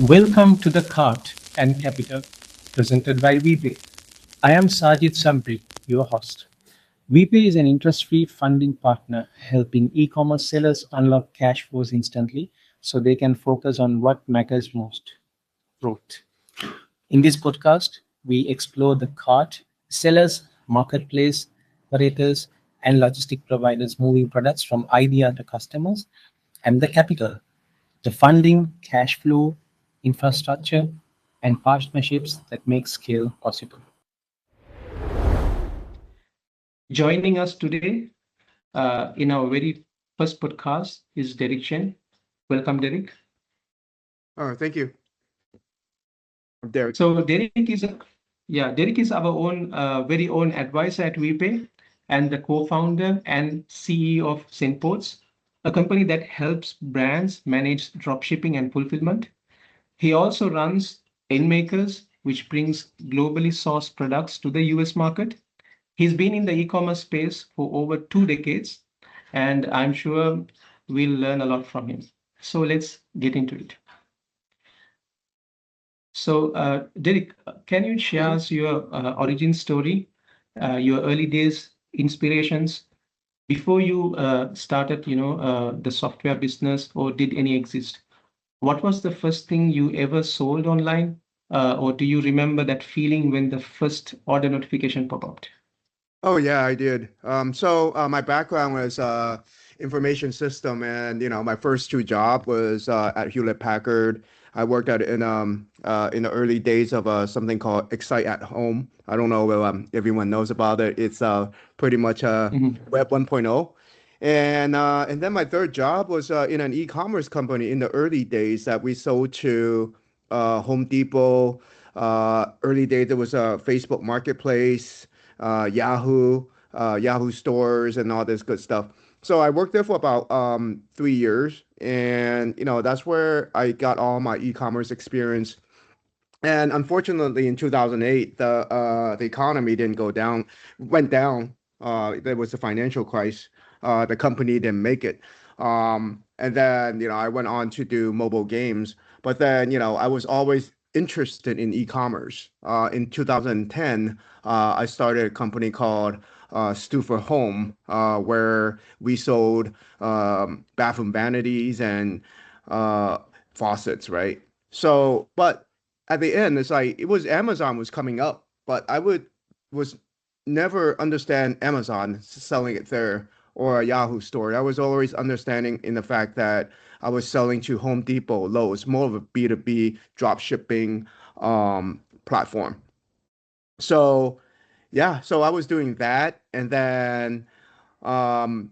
Welcome to the Cart and Capital, presented by VePay. I am Sajid Sampri, your host. VePay is an interest-free funding partner helping e-commerce sellers unlock cash flows instantly so they can focus on what matters most: growth. In this podcast, we explore the cart, sellers, marketplace, operators, and logistic providers moving products from idea to customers, and the capital, the funding, cash flow, infrastructure, and partnerships that make scale possible. Joining us today in our very first podcast is Derrick Chen. Welcome, Derrick. Oh, thank you. I'm Derek. So Derrick is our own very own advisor at VePay and the co-founder and CEO of Cenports, a company that helps brands manage dropshipping and fulfillment. He also runs AndMakers, which brings globally sourced products to the US market. He's been in the e-commerce space for over 2 decades, and I'm sure we'll learn a lot from him. So let's get into it. So, Derek, can you share us your origin story, your early days inspirations before you started, the software business or did any exist? What was the first thing you ever sold online? Or do you remember that feeling when the first order notification popped up? Oh yeah, I did. My background was information system, and my first two job was at Hewlett Packard. I worked at in the early days of something called Excite at Home. I don't know if everyone knows about it. It's pretty much Mhm. Web 1.0. And then my third job was in an e-commerce company in the early days that we sold to Home Depot. Early days there was a Facebook Marketplace, Yahoo, Yahoo stores, and all this good stuff. So I worked there for about 3 years, and that's where I got all my e-commerce experience. And unfortunately, in 2008, the economy didn't go down, went down. There was a financial crisis. The company didn't make it. And then, I went on to do mobile games. But then, I was always interested in e-commerce. In 2010, I started a company called Stew for Home, where we sold bathroom vanities and uh, faucets, right? So, but at the end, it's like it was Amazon was coming up, but was never understand Amazon selling it there or a Yahoo store. I was always understanding in the fact that I was selling to Home Depot, Lowe's, more of a B2B drop shipping platform. So yeah, so I was doing that, and then um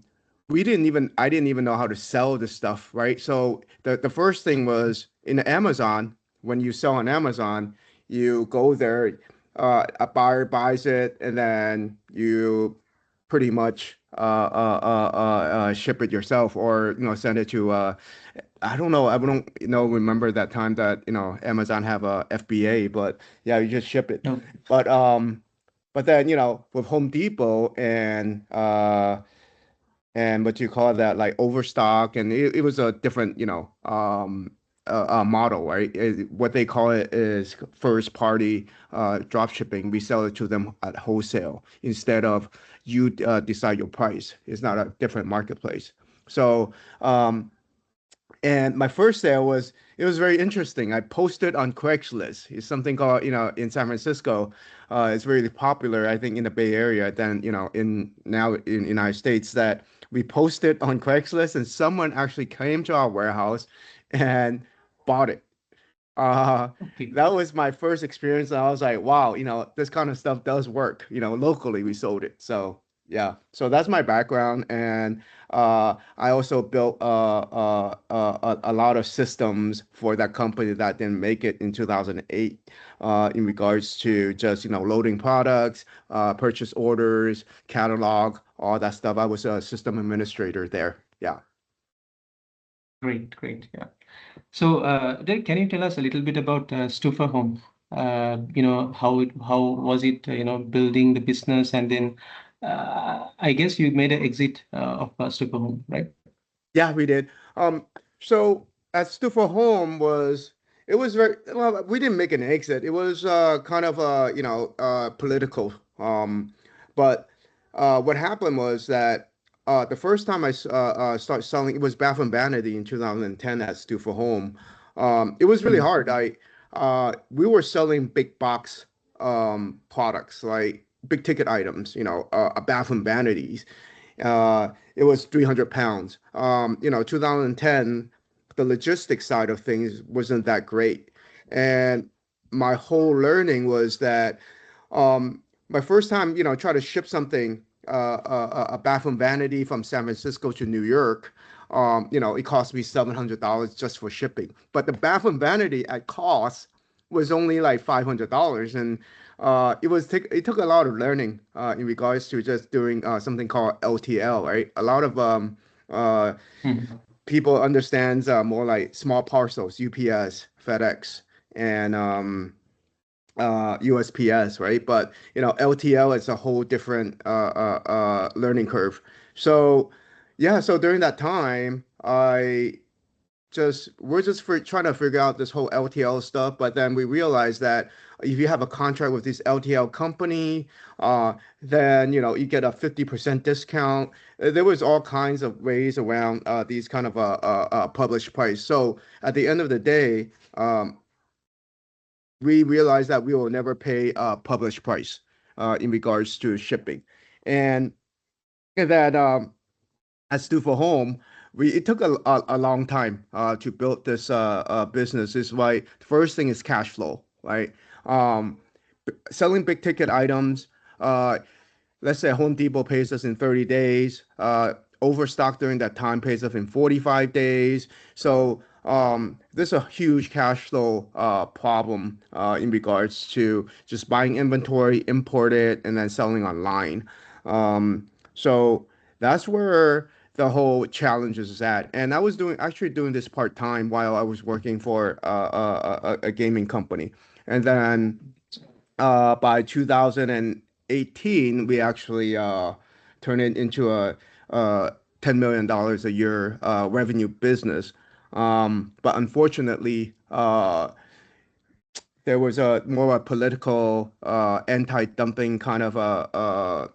I didn't even know how to sell this stuff, right? So the first thing was in Amazon. When you sell on Amazon, you go there, a buyer buys it, and then you pretty much ship it yourself, or send it to I don't know, remember that time that Amazon have a FBA, but yeah, you just ship it. No. But but then with Home Depot and what you call that, like overstock, and it was a different model, right? What they call it is first party drop shipping. We sell it to them at wholesale instead of you decide your price. It's not a different marketplace. So and my first sale was, it was very interesting. I posted on Craigslist. It's something called, in San Francisco. It's really popular, I think, in the Bay Area. Then, in now in United States, that we posted on Craigslist, and someone actually came to our warehouse and bought it. Uh, Okay. that was my first experience. And I was like, wow, this kind of stuff does work. Locally we sold it. So yeah, so that's my background, and I also built a lot of systems for that company that didn't make it in 2008, in regards to just loading products, purchase orders, catalog, all that stuff. I was a system administrator there. Yeah. Great, great. Yeah. So, Derek, can you tell us a little bit about Stufa Home? How was it, building the business, and then I guess you made an exit of Stufa Home, right? Yeah, we did. So at Stu for Home was It was very well. We didn't make an exit. It was kind of political. But what happened was that the first time started selling, it was Bath and Vanity in 2010 at Stu for Home. It was really Mm, hard. I We were selling big box products like big ticket items. A Bath and Vanities. It was 300 pounds. 2010, the logistics side of things wasn't that great. And my whole learning was that my first time, try to ship something, a Bath and Vanity from San Francisco to New York, it cost me $700 just for shipping. But the Bath and Vanity at cost was only like $500, and it took a lot of learning in regards to just doing something called LTL, right? A lot of uh, mm, people understands more like small parcels, UPS, FedEx, and USPS, right? But LTL is a whole different learning curve. So yeah, so during that time, we're just trying to figure out this whole LTL stuff. But then we realized that if you have a contract with this LTL company, then you get a 50% discount. There was all kinds of ways around these kind of published price. So at the end of the day, we realized that we will never pay published price in regards to shipping, and that at Stu for Home, it took a long time to build this business. Is why the first thing is cash flow, right? Um, Selling big ticket items. Let's say Home Depot pays us in 30 days. Overstock during that time pays us in 45 days. So there's a huge cash flow problem in regards to just buying inventory, import it, and then selling online. So that's where the whole challenge is at. And I was doing this part time while I was working for a gaming company. And then by 2018, we actually turned it into a $10 million a year revenue business. But unfortunately, there was a more a political anti-dumping kind of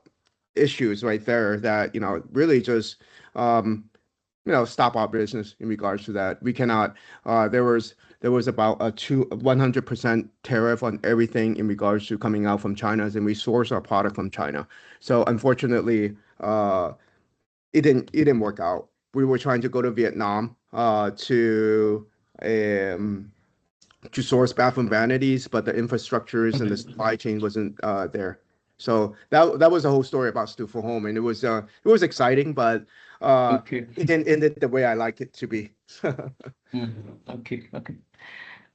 issues right there that really just um, stop our business in regards to that. We cannot. There was about a 100% tariff on everything in regards to coming out from China, and we source our product from China. So unfortunately, it didn't work out. We were trying to go to Vietnam um, to source Bath and Vanities, but the infrastructures and the mm. supply chain wasn't there. So that was the whole story about Stu for Home, and it was exciting, but Okay. it didn't end it the way I like it to be. Okay. Okay.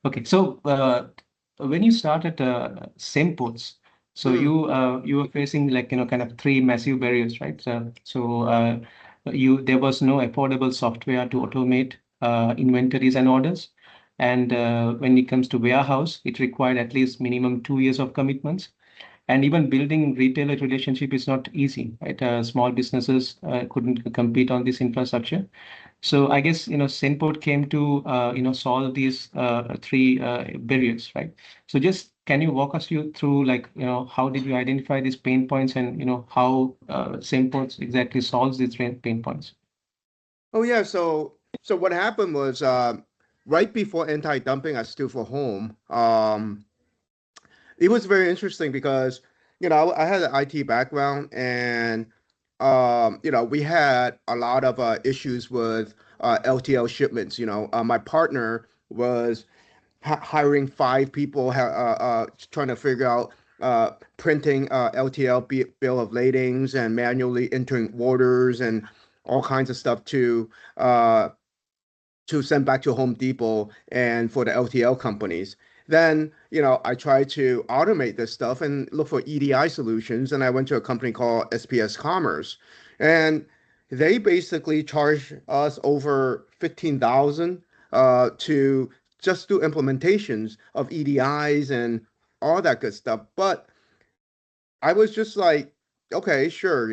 Okay. So when you started Cenports, so Mm. you were facing like kind of three massive barriers, right? So you there was no affordable software to automate inventories and orders, and when it comes to warehouse, it required at least minimum 2 years of commitments. And even building retailer relationship is not easy, right? Small businesses couldn't compete on this infrastructure. So I guess Cenport came to solve these three barriers, right? So just can you walk us through like how did you identify these pain points, and how Cenport exactly solves these pain points? Oh yeah, so what happened was right before anti-dumping at Stu for Home, it was very interesting because I had an IT background, and we had a lot of issues with LTL shipments. My partner was hiring five people, trying to figure out printing LTL bill of ladings and manually entering orders and all kinds of stuff uh, to send back to Home Depot and for the LTL companies. Then, I tried to automate this stuff and look for EDI solutions. And I went to a company called SPS Commerce. And they basically charge us over 15,000 to just do implementations of EDIs and all that good stuff. But I was just like, okay, sure,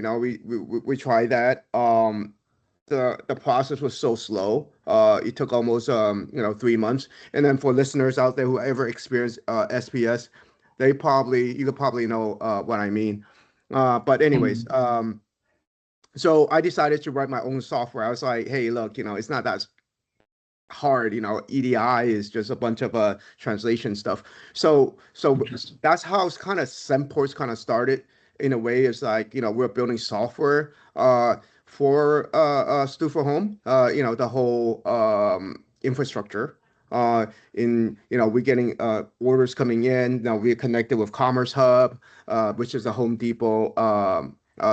we try that. the process was so slow. It took almost 3 months. And then for listeners out there who ever experienced SPS, you could probably know what I mean. But anyways, Mm. so I decided to write my own software. I was like, hey, look, it's not that hard. EDI is just a bunch of translation stuff. So Interesting. that's how it's kind of Semports kind of started in a way. It's like, we're building software for Stu for Home, the whole infrastructure. We're getting orders coming in. Now we're connected with Commerce Hub, which is a Home Depot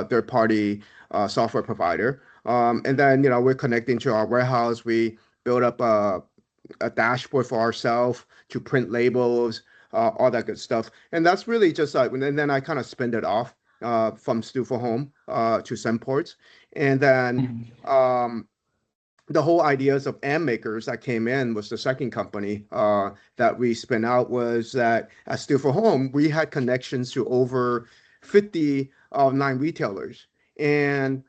third party software provider. And then, we're connecting to our warehouse. We build up a dashboard for ourselves to print labels, all that good stuff. And that's really just like, and then I kind of spin it off from Stu for Home to Semports. And then Mm. the whole ideas of AndMakers that came in was the second company that we spin out. Was that at Stu for Home, we had connections to over 50 of 9 retailers. And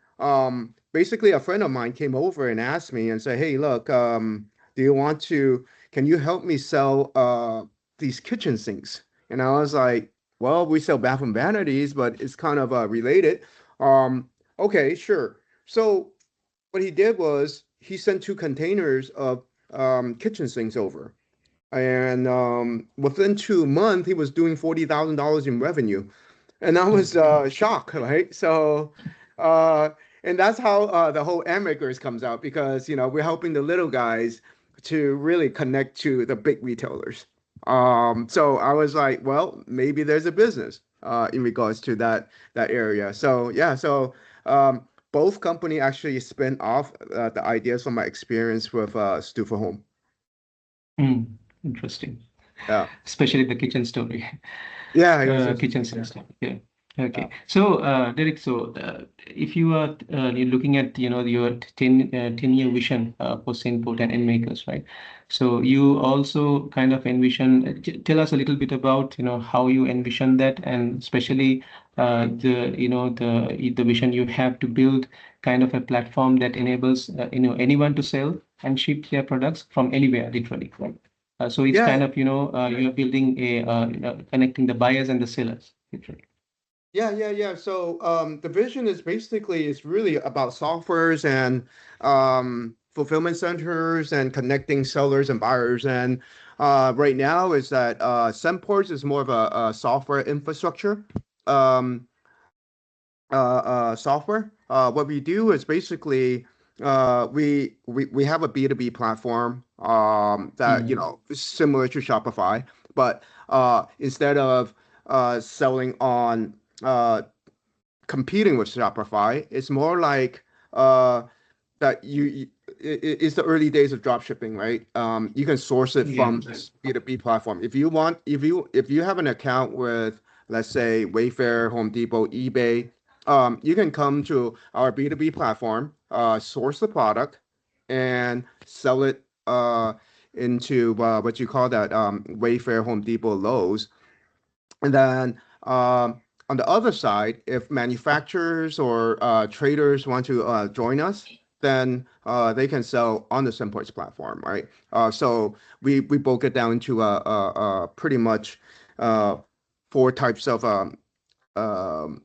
basically a friend of mine came over and asked me and said, hey, look, do you want to, can you help me sell these kitchen sinks? And I was like, well, we sell bathroom vanities, but it's kind of related. Um, okay, sure. So what he did was he sent 2 containers of kitchen sinks over. And within 2 months, he was doing $40,000 in revenue. And I was Mm. shocked, right? So, uh, and that's how the whole AndMakers comes out, because, we're helping the little guys to really connect to the big retailers. So I was like, well, maybe there's a business in regards to that area. So yeah, so both company actually spin off the ideas from my experience with Stu for Home. Mm. Interesting. Yeah, Especially the kitchen story. yeah, it was just Kitchen sinks. Yeah. yeah. Okay. So, Derek, so if you are you're looking at your 10-year vision for Cenport and Endmakers, right? So you also kind of envision. Tell us a little bit about how you envision that, and especially the the vision you have to build kind of a platform that enables anyone to sell and ship their products from anywhere, literally, right? So it's Yeah, kind of you're building a connecting the buyers and the sellers, literally. yeah. So the vision is basically is really about softwares and fulfillment centers and connecting sellers and buyers. And right now is that Semports is more of a software infrastructure um, software. What we do is basically we have a B2B platform that Mm. is similar to Shopify, but instead of selling on competing with Shopify. It's more like uh, that it's the early days of drop shipping, right? You can source it Yeah. from this B2B platform. If you have an account with, let's say, Wayfair, Home Depot, eBay, you can come to our B2B platform, source the product, and sell it into what you call that Wayfair, Home Depot, Lowe's. And then on the other side, if manufacturers or traders want to join us, then they can sell on the Simports platform, right? So we broke it down into pretty much uh, 4 types of um,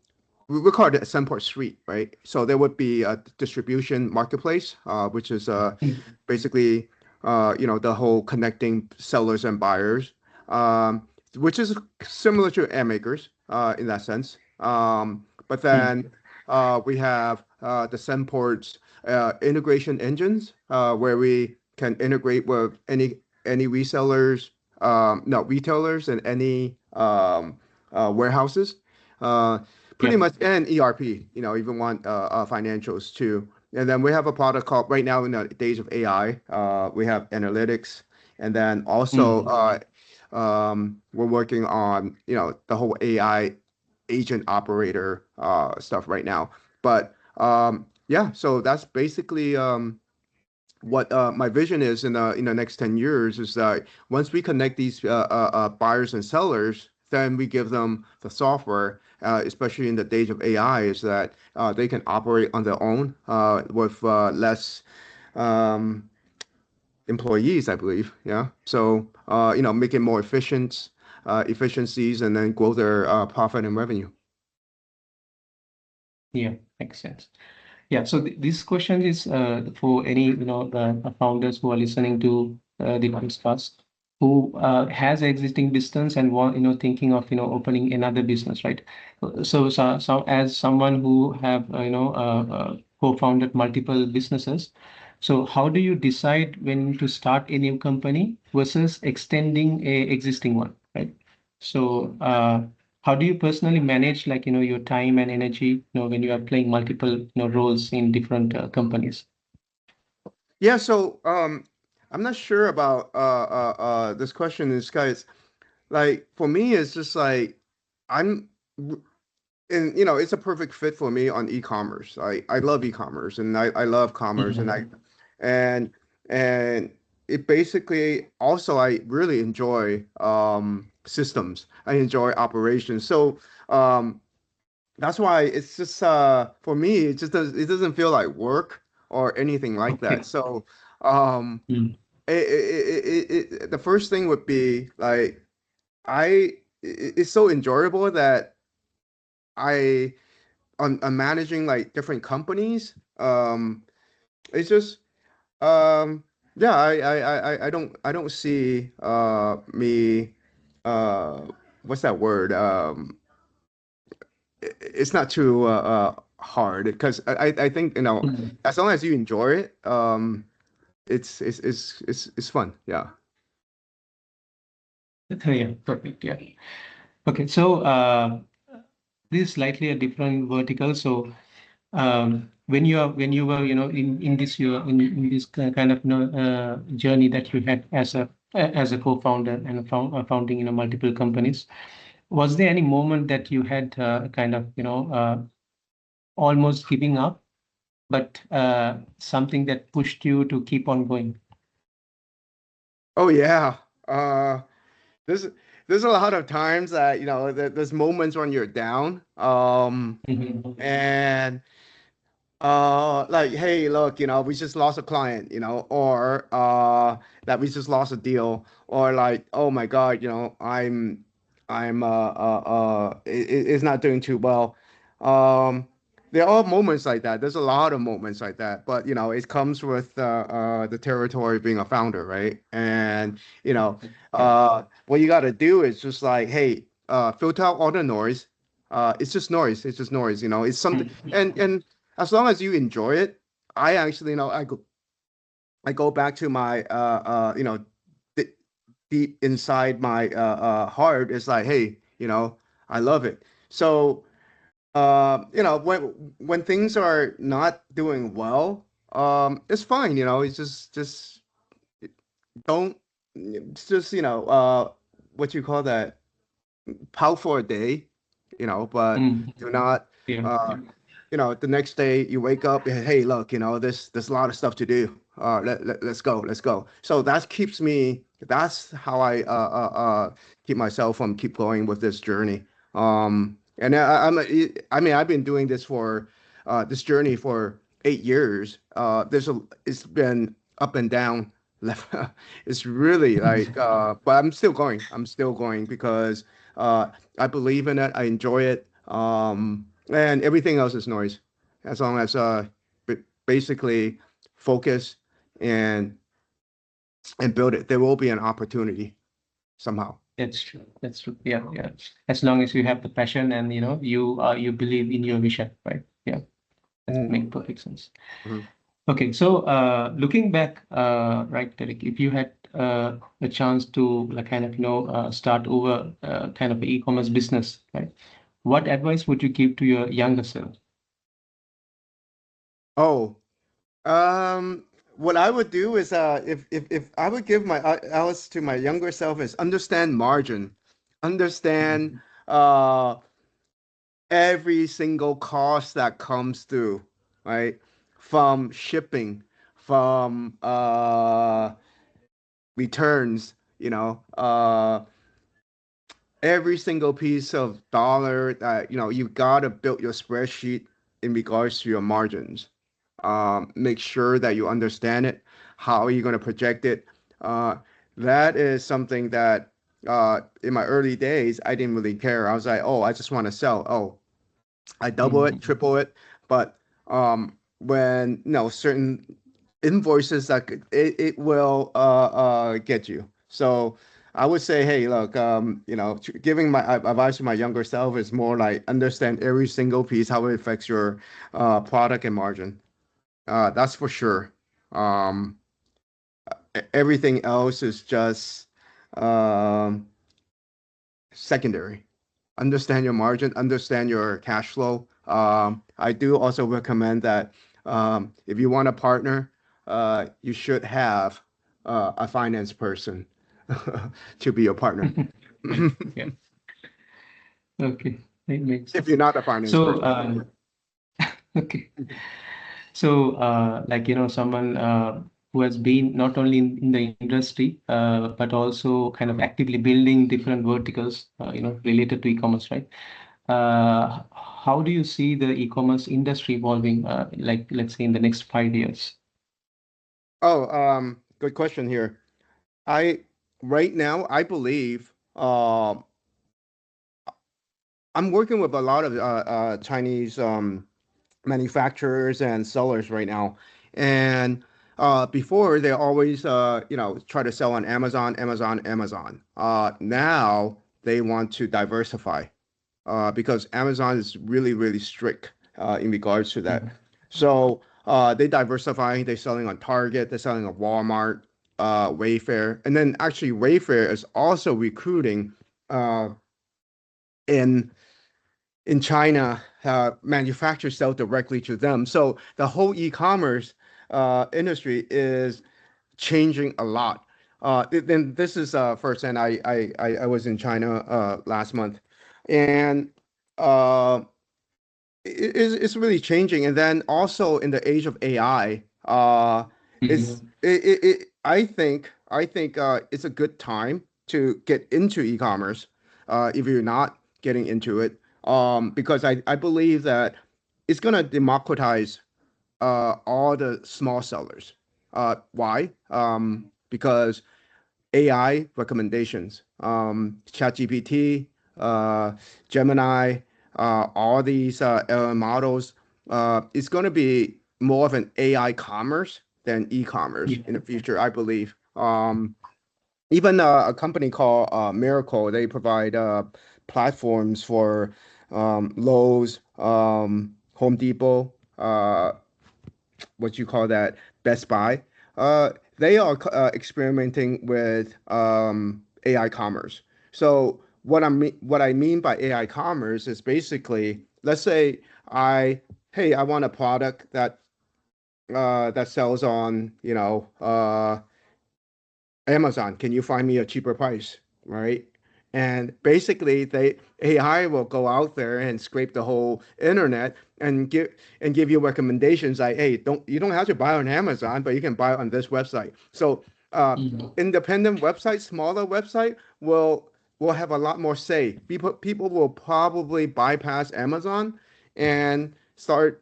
we call it a Semport suite, right? So there would be a distribution marketplace, which is Mm. basically the whole connecting sellers and buyers, which is similar to AndMakers in that sense. But Mm. then we have the Semports integration engines, where we can integrate with any resellers, no retailers, and any warehouses. Uh, Pretty Yeah. much, and ERP, even want financials too. And then we have a product called, right now in the days of AI, we have analytics. And then also Mm. we're working on, the whole AI agent operator stuff right now. But yeah, so that's basically what my vision is in the next 10 years, is that once we connect these buyers and sellers, then we give them the software, especially in the days of AI, is that they can operate on their own with less um, employees, I believe. Yeah. So, make it more efficiencies, and then grow their profit and revenue. Yeah, makes sense. Yeah, so this question is for any founders who are listening to the podcast, who has existing business and want thinking of opening another business, right? So as someone who have co-founded multiple businesses, so how do you decide when to start a new company versus extending a existing one, right? So how do you personally manage like your time and energy when you are playing multiple roles in different companies? Yeah. So, I'm not sure about this question. Is guys, like, for me, it's just like I'm and it's a perfect fit for me on e-commerce. I love e-commerce, and I love commerce, and I Mhm. and and it basically also, I really enjoy systems. I enjoy operations. So that's why it's just for me, it doesn't feel like work or anything like that. Okay. So um Mm. the first thing would be like I it's so enjoyable that I on managing like different companies. It's just um, yeah, I don't see me uh what's that word? It's not too hard, because I think Mm. as long as you enjoy it, it's fun. Yeah. Yeah, perfect. Yeah. Okay, so this is slightly a different vertical. So when you were in this in this kind of journey that you had as a co-founder and founding multiple companies, was there any moment that you had kind of almost giving up, but something that pushed you to keep on going? Oh yeah. Uh, there's there's a lot of times that there's moments when you're down. Mhm. And like, hey, look, we just lost a client, or that we just lost a deal, or like, oh my God, I'm it's not doing too well. um there are moments like that. There's a lot of moments like that, but it comes with the territory of being a founder, right? And Yeah. what you got to do is just like, hey, filter out all the noise. It's just noise. It's just noise. It's something. And as long as you enjoy it, I actually, I go back to my d deep inside my heart. It's like, hey, I love it. So when things are not doing well, it's fine. It's just don't it's just what you call that, pout for a day, but Mm. do not Yeah. uh the next day you wake up, hey, look, there's a lot of stuff to do. Let's go, let's go. So that's how I keep myself from keep going with this journey. And I mean, I've been doing this journey for 8 years. It's been up and down. Left. It's really like, but I'm still going because uh I believe in it. I enjoy it. And everything else is noise. As long as basically focus and build it, there will be an opportunity somehow. That's true. That's true. Yeah, yeah. As long as you have the passion and you believe in your vision, right? Yeah, that makes perfect sense. Mhm. Okay, so looking back, right, Derek, if you had a chance to like kind of start over kind of an e-commerce business, right? What advice would you give to your younger self? Oh, what I would do is, if I would give my Alice to my younger self, is understand margin, understand Mhm. uh every single cost that comes through, right? From shipping, from returns, every single piece of dollar that you got to build your spreadsheet in regards to your margins. Make sure that you understand it. How are you going to project it? Uh, that is something that in my early days I didn't really care. I was like, oh, I just want to sell. Oh, I double it, Mhm. triple it. But when certain invoices that it will get you. So I would say, hey, look, giving my advice to my younger self is more like understand every single piece, how it affects your product and margin. That's for sure. Um, Everything else is just um, secondary. Understand your margin, understand your cash flow. I do also recommend that if you want a partner, you should have a finance person to be your partner. Yeah. Yeah. Okay. That makes If you're sense. not a finance So, person. okay. So, someone who has been not only in the industry, but also kind of actively building different verticals, related to e-commerce, right? How do you see the e-commerce industry evolving, like, let's say, in the next 5 years? Oh, good question here. I right now I believe I'm working with a lot of Chinese manufacturers and sellers right now. And before they always try to sell on Amazon, Amazon, Amazon. Now they want to diversify because Amazon is really, really strict in regards to that. Mhm. So they diversifying. They're selling on Target. They're selling on Walmart, Wayfair, and then actually Wayfair is also recruiting uh, in China, manufacturers sell directly to them. So the whole e-commerce industry is changing a lot. Then this is first, and I was in China last month, and uh, it's really changing. And then also in the age of AI, it's Mhm. I think it's a good time to get into e-commerce if you're not getting into it, because I believe that it's gonna democratize all the small sellers. Why? Because AI recommendations, ChatGPT, uh, Gemini, all these LM models, it's going to be more of an AI commerce than e-commerce Yeah. in the future, I believe. Even a company called Miracle, they provide platforms for Lowe's, Home Depot, what you call that, Best Buy. They are experimenting with AI commerce. So what I mean by AI commerce is basically, let's say I want a product that sells on Amazon, can you find me a cheaper price? Right. And basically they AI will go out there and scrape the whole internet and give you recommendations like, hey, you don't have to buy on Amazon, but you can buy on this website. So Mhm. independent websites, smaller website will have a lot more say. People will probably bypass Amazon and start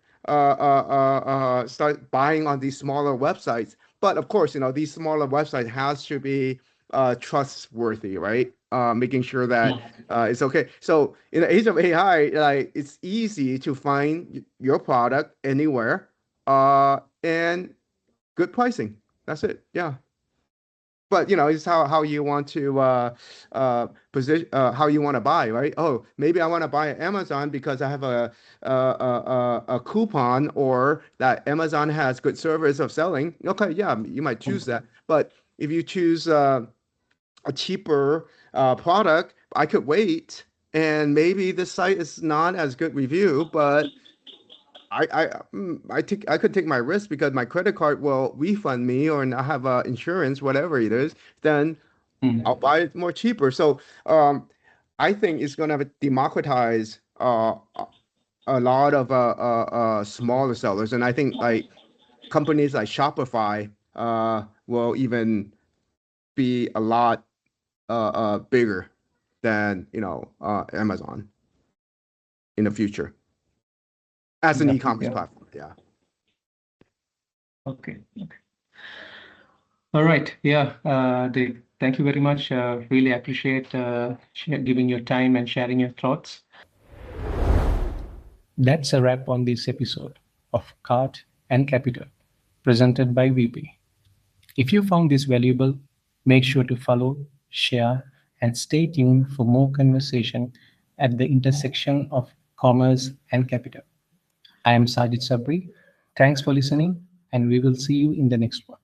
buying on these smaller websites. But of course, these smaller websites has to be trustworthy, right? Making sure that Mhm. it's okay. So in the age of AI, like it's easy to find your product anywhere, and good pricing. That's it. Yeah. But it's how you want to position, how you want to buy, right? Oh, maybe I want to buy at Amazon because I have a coupon, or that Amazon has good service of selling. Okay, yeah, you might choose that. But if you choose a cheaper product, I could wait, and maybe the site is not as good review, but I could take my risk because my credit card will refund me, or I have insurance, whatever it is. Then I'll Mhm. buy it more cheaper. So I think it's gonna democratize a lot of smaller sellers, and I think like companies like Shopify will even be a lot bigger. than Amazon in the future as an Yeah, e-commerce yeah. platform. Yeah. Okay. Okay. All right. Yeah. Dave, thank you very much. Really appreciate giving your time and sharing your thoughts. That's a wrap on this episode of Cart and Capital, presented by VP. If you found this valuable, make sure to follow, share, and stay tuned for more conversation at the intersection of commerce and capital. I am Sajid Sabri. Thanks for listening, and we will see you in the next one.